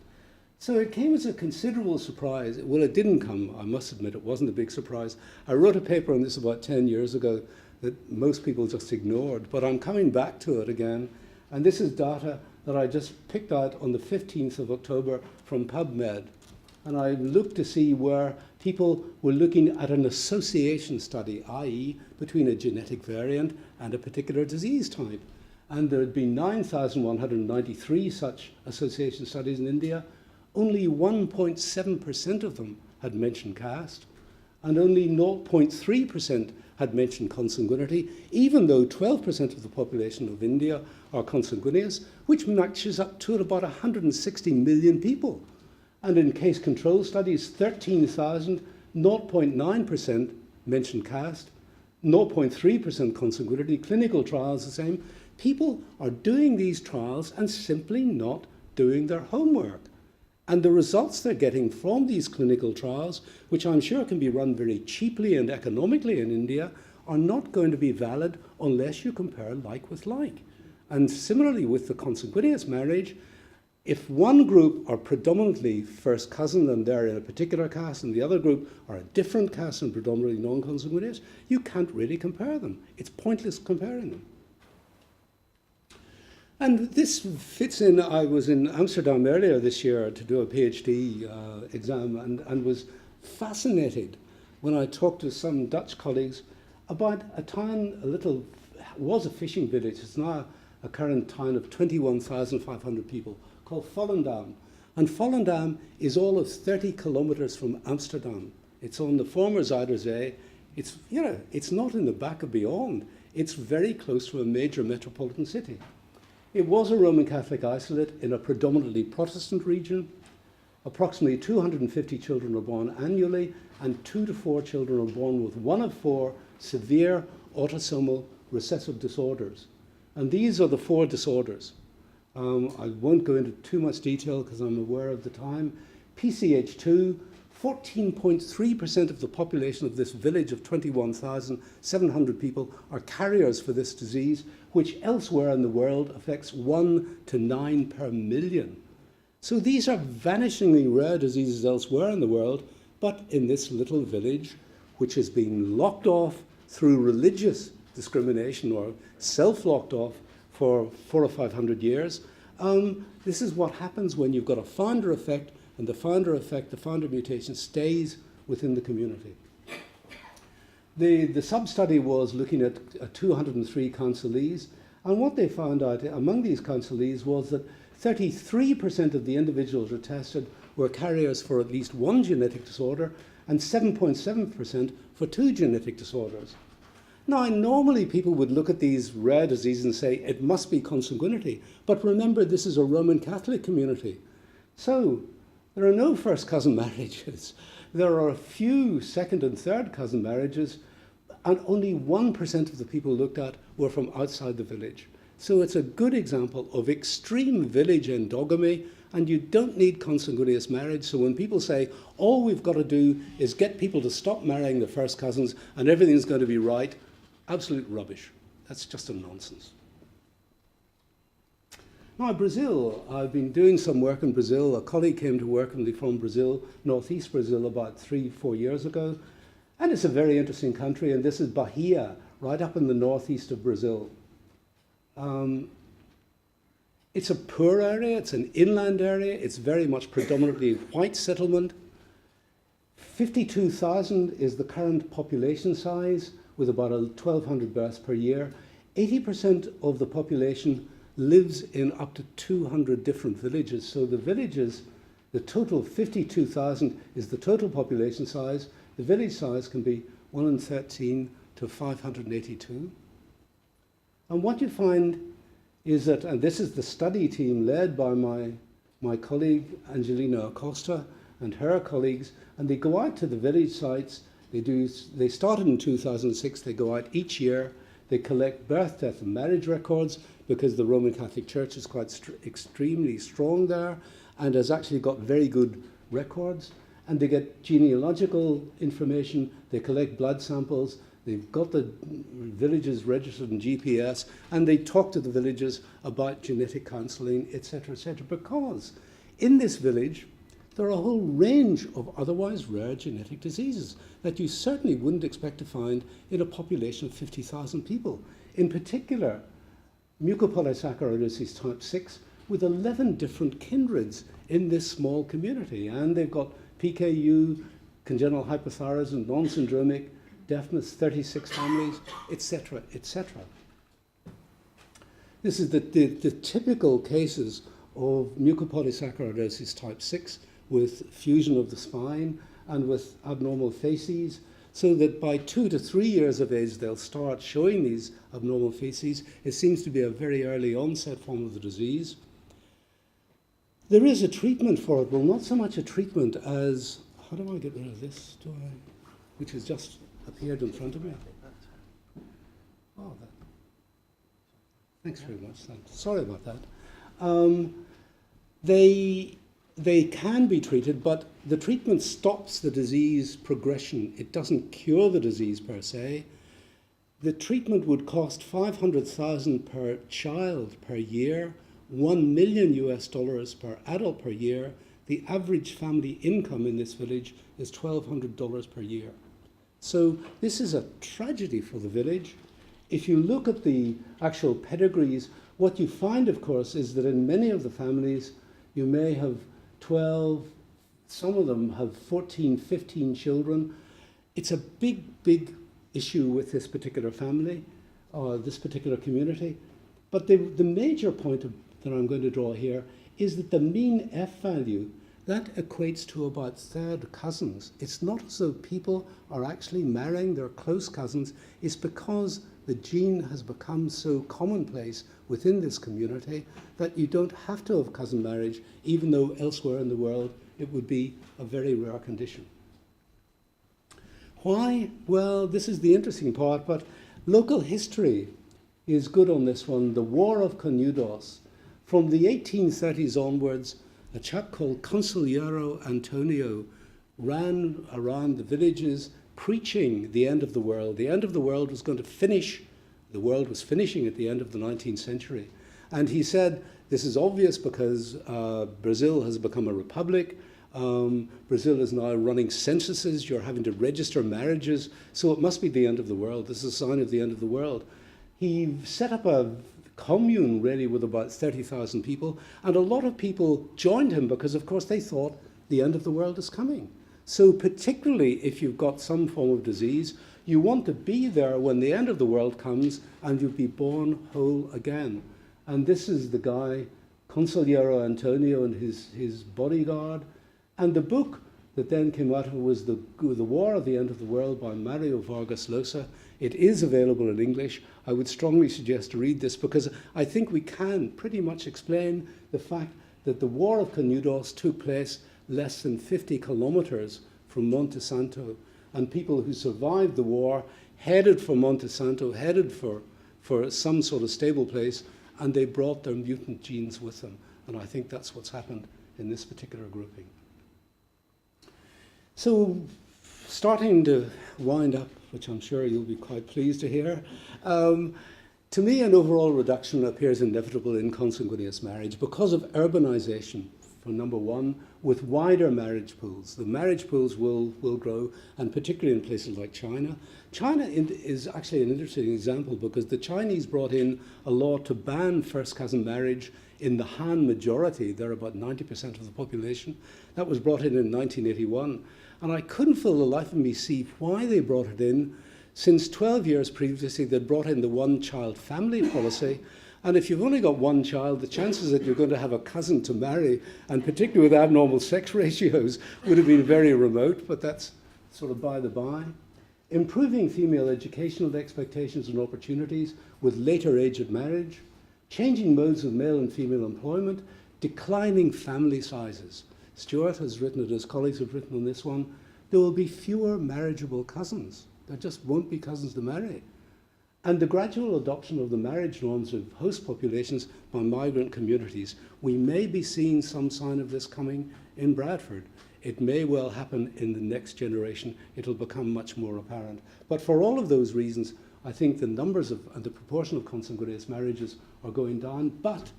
So it came as a considerable surprise. Well, it didn't come, I must admit, it wasn't a big surprise. I wrote a paper on this about 10 years ago that most people just ignored, but I'm coming back to it again. And this is data that I just picked out on the 15th of October from PubMed. And I looked to see where people were looking at an association study, i.e. between a genetic variant and a particular disease type. And there had been 9,193 such association studies in India. Only 1.7% of them had mentioned caste, and only 0.3% had mentioned consanguinity, even though 12% of the population of India are consanguineous, which matches up to about 160 million people. And in case control studies, 13,000, 0.9% mentioned caste, 0.3% consanguinity, clinical trials the same. People are doing these trials and simply not doing their homework. And the results they're getting from these clinical trials, which I'm sure can be run very cheaply and economically in India, are not going to be valid unless you compare like with like. And similarly with the consanguineous marriage, if one group are predominantly first cousin and they're in a particular caste, and the other group are a different caste and predominantly non-consanguineous, you can't really compare them. It's pointless comparing them. And this fits in, I was in Amsterdam earlier this year to do a PhD exam and was fascinated when I talked to some Dutch colleagues about a town, was a fishing village, it's now a current town of 21,500 people, called Volendam. And Volendam is all of 30 kilometers from Amsterdam. It's on the former Zuiderzee. It's, you know, it's not in the back of beyond. It's very close to a major metropolitan city. It was a Roman Catholic isolate in a predominantly Protestant region. Approximately 250 children are born annually, and 2 to 4 children are born with 1 of 4 severe autosomal recessive disorders. And these are the 4 disorders. I won't go into too much detail because I'm aware of the time. PCH2, 14.3% of the population of this village of 21,700 people are carriers for this disease, which elsewhere in the world affects 1 to 9 per million. So these are vanishingly rare diseases elsewhere in the world, but in this little village, which has been locked off through religious discrimination or self-locked off for 400 or 500 years, this is what happens when you've got a founder effect, and the founder effect, the founder mutation, stays within the community. The sub-study was looking at 203 counselees, and what they found out among these counselees was that 33% of the individuals who tested were carriers for at least 1 genetic disorder, and 7.7% for 2 genetic disorders. Now, normally people would look at these rare diseases and say, it must be consanguinity. But remember, this is a Roman Catholic community. So There are no first cousin marriages. There are a few second and third cousin marriages, and only 1% of the people looked at were from outside the village. So it's a good example of extreme village endogamy, and you don't need consanguineous marriage. So when people say, all we've got to do is get people to stop marrying their first cousins and everything's going to be right, absolute rubbish. That's just a nonsense. Now, Brazil, I've been doing some work in Brazil. A colleague came to work with me from Brazil, northeast Brazil, about 3-4 years ago. And it's a very interesting country, and this is Bahia, right up in the northeast of Brazil. It's a poor area, it's an inland area, it's very much predominantly white settlement. 52,000 is the current population size, with about 1,200 births per year. 80% of the population lives in up to 200 different villages. So the villages, the total 52,000 is the total population size. The village size can be 1 in 13 to 582. And what you find is that, and this is the study team led by my colleague Angelina Acosta and her colleagues, and they go out to the village sites. They started in 2006, they go out each year, they collect birth, death and marriage records, because the Roman Catholic Church is quite extremely strong there and has actually got very good records. And they get genealogical information, they collect blood samples, they've got the villages registered in GPS, and they talk to the villagers about genetic counselling, etc., because in this village, there are a whole range of otherwise rare genetic diseases that you certainly wouldn't expect to find in a population of 50,000 people. In particular, mucopolysaccharidosis type 6, with 11 different kindreds in this small community. And they've got PKU, congenital hypothyroidism, non-syndromic, deafness, 36 families, etc., etc. This is the typical cases of mucopolysaccharidosis type 6 with fusion of the spine and with abnormal facies, so that by 2 to 3 years of age, they'll start showing these abnormal facies. It seems to be a very early onset form of the disease. There is a treatment for it. Well, not so much a treatment as, how do I get rid of this? Which has just appeared in front of me. Oh, thanks very much. Sorry about that. They can be treated, but the treatment stops the disease progression. It doesn't cure the disease per se. The treatment would cost $500,000 per child per year, $1 million per adult per year. The average family income in this village is $1,200 per year. So this is a tragedy for the village. If you look at the actual pedigrees, what you find, of course, is that in many of the families, you may have 12, some of them have 14, 15 children. It's a big, big issue with this particular family, or this particular community. But the major point that I'm going to draw here is that the mean F value, that equates to about third cousins. It's not as though people are actually marrying their close cousins. It's because the gene has become so commonplace within this community that you don't have to have cousin marriage, even though elsewhere in the world it would be a very rare condition. Why? Well, this is the interesting part, but local history is good on this one. The War of Canudos. From the 1830s onwards, a chap called Consigliere Antonio ran around the villages preaching the end of the world. The end of the world was going to finish. The world was finishing at the end of the 19th century. And he said, this is obvious because Brazil has become a republic. Brazil is now running censuses. You're having to register marriages. So it must be the end of the world. This is a sign of the end of the world. He set up a commune, really, with about 30,000 people. And a lot of people joined him because, of course, they thought the end of the world is coming. So particularly if you've got some form of disease, you want to be there when the end of the world comes and you'll be born whole again. And this is the guy, Consigliere Antonio, and his bodyguard. And the book that then came out of it was the War of the End of the World by Mario Vargas Llosa. It is available in English. I would strongly suggest to read this because I think we can pretty much explain the fact that the War of Canudos took place less than 50 kilometers from Monte Santo, and people who survived the war headed for Monte Santo, headed for some sort of stable place, and they brought their mutant genes with them. And I think that's what's happened in this particular grouping. So, starting to wind up, which I'm sure you'll be quite pleased to hear, to me an overall reduction appears inevitable in consanguineous marriage because of urbanization, for number one, with wider marriage pools. The marriage pools will grow, and particularly in places like China. China is actually an interesting example because the Chinese brought in a law to ban first cousin marriage in the Han majority. They're about 90% of the population. That was brought in 1981. And I couldn't for the life of me see why they brought it in. Since 12 years previously, they'd brought in the one-child family policy. And if you've only got one child, the chances that you're going to have a cousin to marry, and particularly with abnormal sex ratios, would have been very remote, but that's sort of by the by. Improving female educational expectations and opportunities with later age at marriage, changing modes of male and female employment, declining family sizes. Stuart has written it, his colleagues have written on this one. There will be fewer marriageable cousins. There just won't be cousins to marry. And the gradual adoption of the marriage norms of host populations by migrant communities. We may be seeing some sign of this coming in Bradford. It may well happen in the next generation. It'll become much more apparent. But for all of those reasons, I think the numbers of and the proportion of consanguineous marriages are going down. But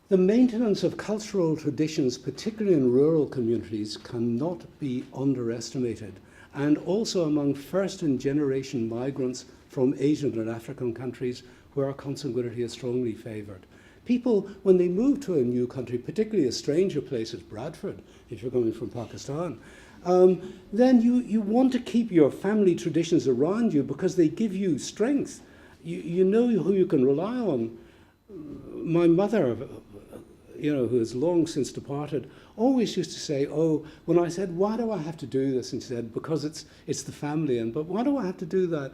the maintenance of cultural traditions, particularly in rural communities, cannot be underestimated. And also among first and generation migrants from Asian and African countries where consanguinity is strongly favoured. People, when they move to a new country, particularly a stranger place as Bradford, if you're coming from Pakistan, then you want to keep your family traditions around you because they give you strength. You know who you can rely on. My mother, who has long since departed, always used to say, when I said, why do I have to do this? And she said, because it's the family. But why do I have to do that?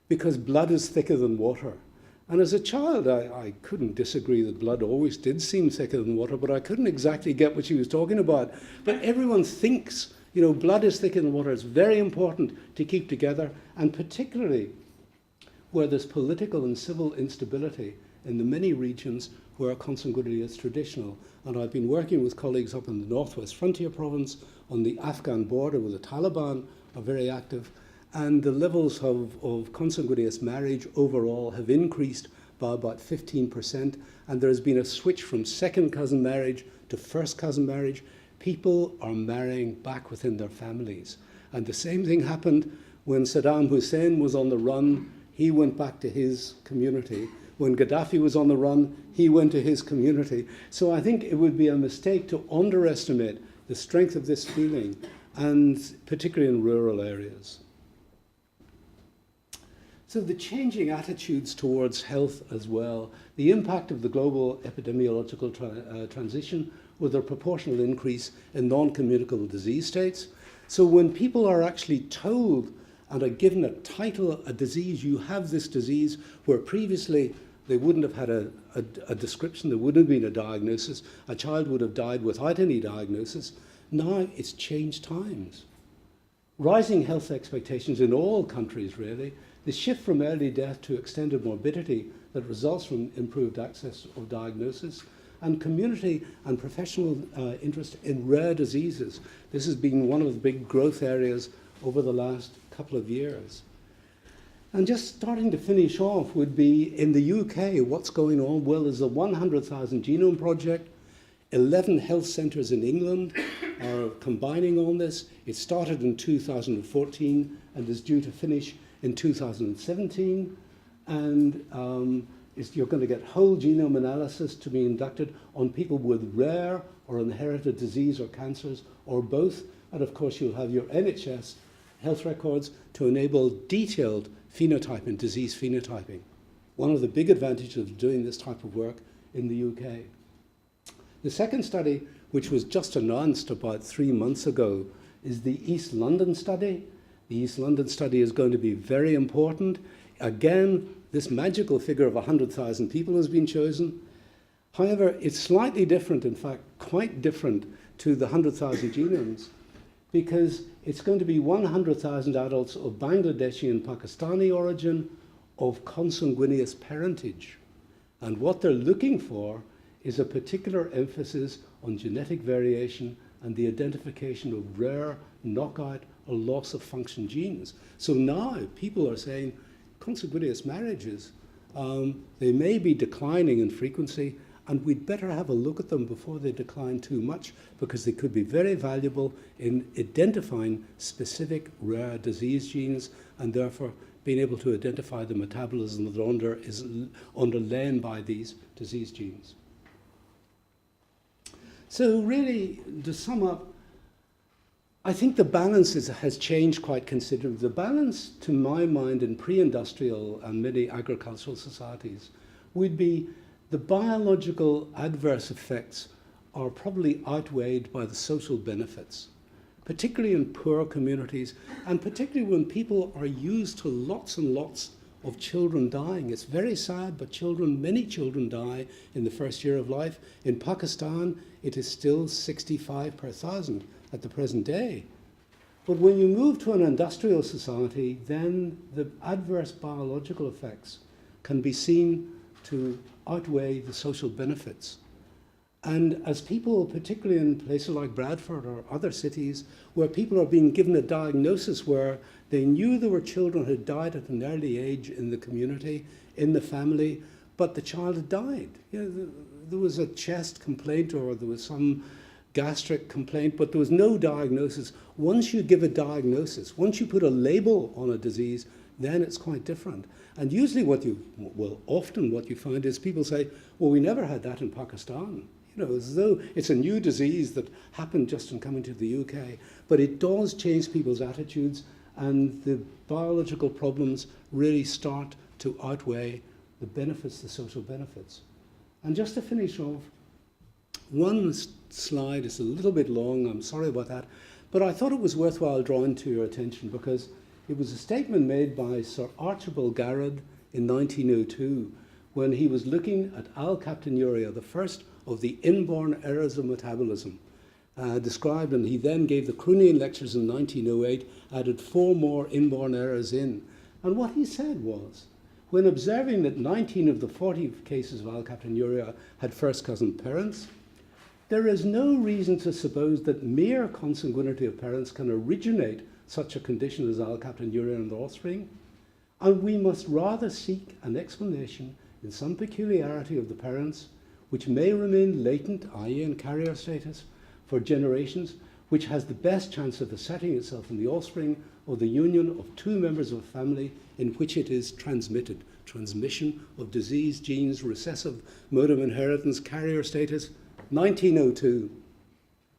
Because blood is thicker than water. And as a child, I couldn't disagree that blood always did seem thicker than water, but I couldn't exactly get what she was talking about. But everyone thinks, blood is thicker than water. It's very important to keep together, and particularly where there's political and civil instability in the many regions where consanguinity is traditional. And I've been working with colleagues up in the Northwest Frontier Province on the Afghan border where the Taliban are very active. And the levels of consanguineous marriage overall have increased by about 15%. And there's been a switch from second cousin marriage to first cousin marriage. People are marrying back within their families. And the same thing happened when Saddam Hussein was on the run. He went back to his community. When Gaddafi was on the run, he went to his community. So I think it would be a mistake to underestimate the strength of this feeling, and particularly in rural areas. So the changing attitudes towards health as well, the impact of the global epidemiological transition with a proportional increase in non-communicable disease states. So when people are actually told and are given a title, a disease, you have this disease, where previously they wouldn't have had a description, there wouldn't have been a diagnosis, a child would have died without any diagnosis. Now it's changed times. Rising health expectations in all countries, really, the shift from early death to extended morbidity that results from improved access of diagnosis, and community and professional interest in rare diseases. This has been one of the big growth areas over the last couple of years. And just starting to finish off would be in the UK, what's going on? Well, there's a 100,000 genome project. 11 health centres in England are combining on this. It started in 2014 and is due to finish in 2017. And you're going to get whole genome analysis to be conducted on people with rare or inherited disease or cancers, or both. And of course, you'll have your NHS health records to enable detailed phenotyping, disease phenotyping. One of the big advantages of doing this type of work in the UK. The second study, which was just announced about 3 months ago, is the East London study. The East London study is going to be very important. Again, this magical figure of 100,000 people has been chosen. However, it's slightly different, in fact, quite different to the 100,000 genomes, because it's going to be 100,000 adults of Bangladeshi and Pakistani origin of consanguineous parentage. And what they're looking for is a particular emphasis on genetic variation and the identification of rare knockout or loss of function genes. So now people are saying consanguineous marriages, they may be declining in frequency, and we'd better have a look at them before they decline too much, because they could be very valuable in identifying specific rare disease genes and therefore being able to identify the metabolism that is underlain by these disease genes. So really, to sum up, I think the balance has changed quite considerably. The balance, to my mind, in pre-industrial and many agricultural societies would be the biological adverse effects are probably outweighed by the social benefits, particularly in poor communities, and particularly when people are used to lots and lots of children dying. It's very sad, but many children die in the first year of life. In Pakistan, it is still 65 per 1,000 at the present day. But when you move to an industrial society, then the adverse biological effects can be seen to outweigh the social benefits. And as people, particularly in places like Bradford or other cities, where people are being given a diagnosis where they knew there were children who had died at an early age in the community, in the family, but the child had died. There was a chest complaint or there was some gastric complaint, but there was no diagnosis. Once you give a diagnosis, once you put a label on a disease, then it's quite different. And usually often what you find is people say, well, we never had that in Pakistan. As though it's a new disease that happened just in coming to the UK. But it does change people's attitudes, and the biological problems really start to outweigh the benefits, the social benefits. And just to finish off, one slide is a little bit long, I'm sorry about that, but I thought it was worthwhile drawing to your attention because it was a statement made by Sir Archibald Garrod in 1902 when he was looking at alkaptonuria, the first of the inborn errors of metabolism, described, and he then gave the Galton Lectures in 1908, added 4 more inborn errors in. And what he said was, when observing that 19 of the 40 cases of alkaptonuria had first cousin parents, there is no reason to suppose that mere consanguinity of parents can originate such a condition as alkaptonuria in the offspring, and we must rather seek an explanation in some peculiarity of the parents which may remain latent, i.e. in carrier status, for generations, which has the best chance of asserting itself in the offspring or the union of 2 members of a family in which it is transmitted. Transmission of disease, genes, recessive mode of inheritance, carrier status, 1902.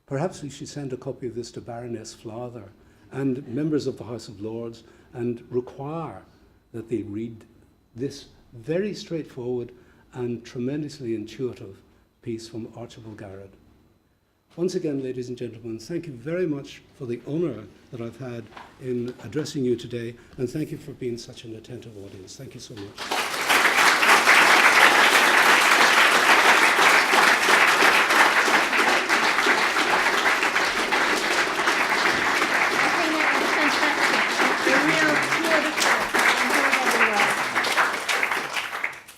Perhaps we should send a copy of this to Baroness Flather and members of the House of Lords and require that they read this very straightforward and tremendously intuitive piece from Archibald Garrod. Once again, ladies and gentlemen, thank you very much for the honour that I've had in addressing you today, and thank you for being such an attentive audience. Thank you so much.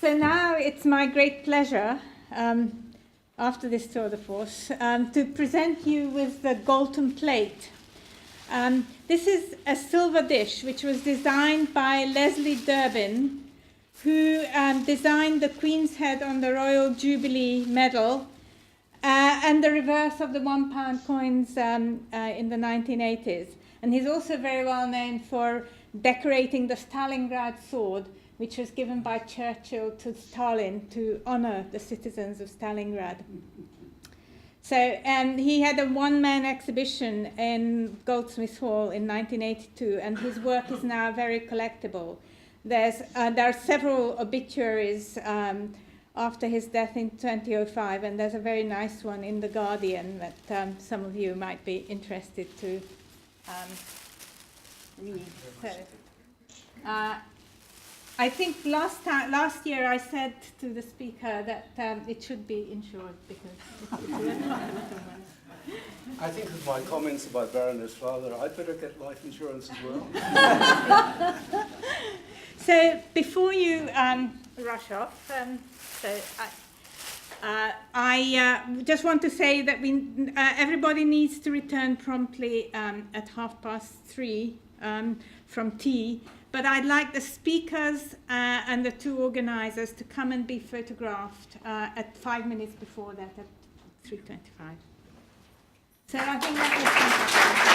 So now it's my great pleasure, after this tour de force, to present you with the Galton plate. This is a silver dish which was designed by Leslie Durbin, who designed the Queen's head on the Jubilee medal and the reverse of the £1 coins in the 1980s. And he's also very well known for decorating the Stalingrad sword, which was given by Churchill to Stalin to honor the citizens of Stalingrad. So he had a one-man exhibition in Goldsmiths Hall in 1982, and his work is now very collectible. There are several obituaries after his death in 2005, and there's a very nice one in The Guardian that some of you might be interested to read. So, I think last year I said to the speaker that it should be insured because it's worth quite a lot of money. I think with my comments about Baroness Father, I'd better get life insurance as well. So before you rush off, I just want to say that everybody needs to return promptly at 3:30 from tea. But I'd like the speakers and the two organisers to come and be photographed at 5 minutes before that, at 3:25. So I think that was fantastic.